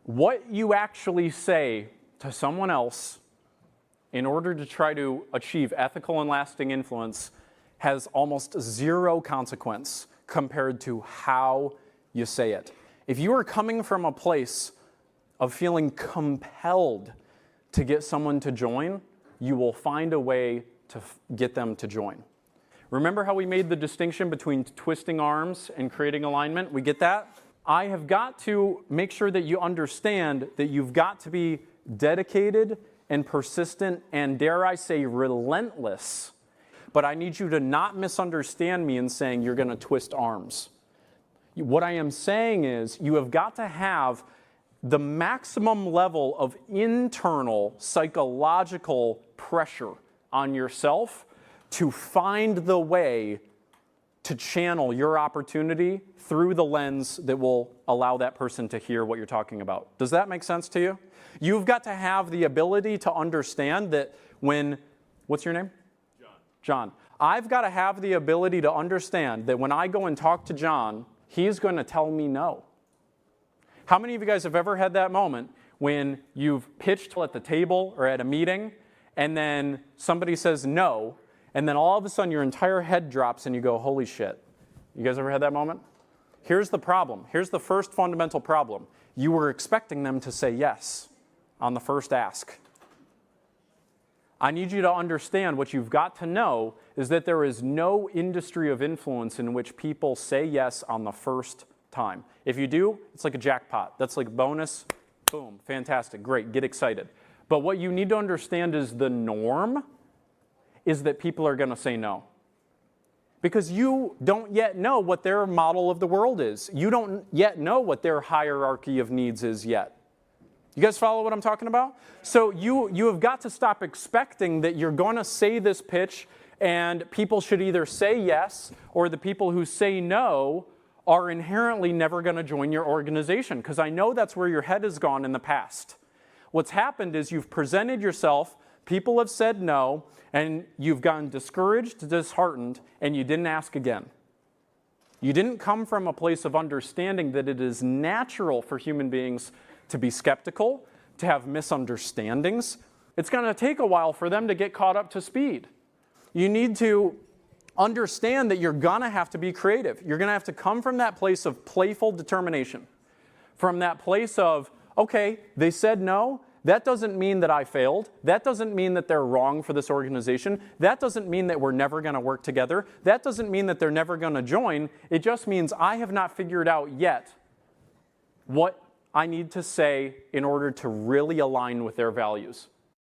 what you actually say to someone else in order to try to achieve ethical and lasting influence has almost zero consequence compared to how you say it. If you are coming from a place of feeling compelled to get someone to join, you will find a way to get them to join. Remember how we made the distinction between twisting arms and creating alignment? We get that? I have got to make sure that you understand that you've got to be dedicated and persistent and, dare I say, relentless. But I need you to not misunderstand me in saying you're going to twist arms. What I am saying is you have got to have the maximum level of internal psychological pressure on yourself to find the way to channel your opportunity through the lens that will allow that person to hear what you're talking about. Does that make sense to you? You've got to have the ability to understand that when, what's your name? John. I've got to have the ability to understand that when I go and talk to John, he's going to tell me no. How many of you guys have ever had that moment when you've pitched at the table or at a meeting and then somebody says no, and then all of a sudden your entire head drops and you go, holy shit. You guys ever had that moment? Here's the problem. Here's the first fundamental problem. You were expecting them to say yes on the first ask. I need you to understand what you've got to know is that there is no industry of influence in which people say yes on the first time. If you do, it's like a jackpot. That's like bonus, boom, fantastic, great, get excited. But what you need to understand is the norm is that people are going to say no. Because you don't yet know what their model of the world is. You don't yet know what their hierarchy of needs is yet. You guys follow what I'm talking about? So you have got to stop expecting that you're going to say this pitch and people should either say yes or the people who say no are inherently never going to join your organization, because I know that's where your head has gone in the past. What's happened is you've presented yourself, people have said no, and you've gotten discouraged, disheartened, and you didn't ask again. You didn't come from a place of understanding that it is natural for human beings to be skeptical, to have misunderstandings. It's going to take a while for them to get caught up to speed. You need to understand that you're going to have to be creative. You're going to have to come from that place of playful determination. From that place of, okay, they said no. That doesn't mean that I failed. That doesn't mean that they're wrong for this organization. That doesn't mean that we're never going to work together. That doesn't mean that they're never going to join. It just means I have not figured out yet what I need to say in order to really align with their values.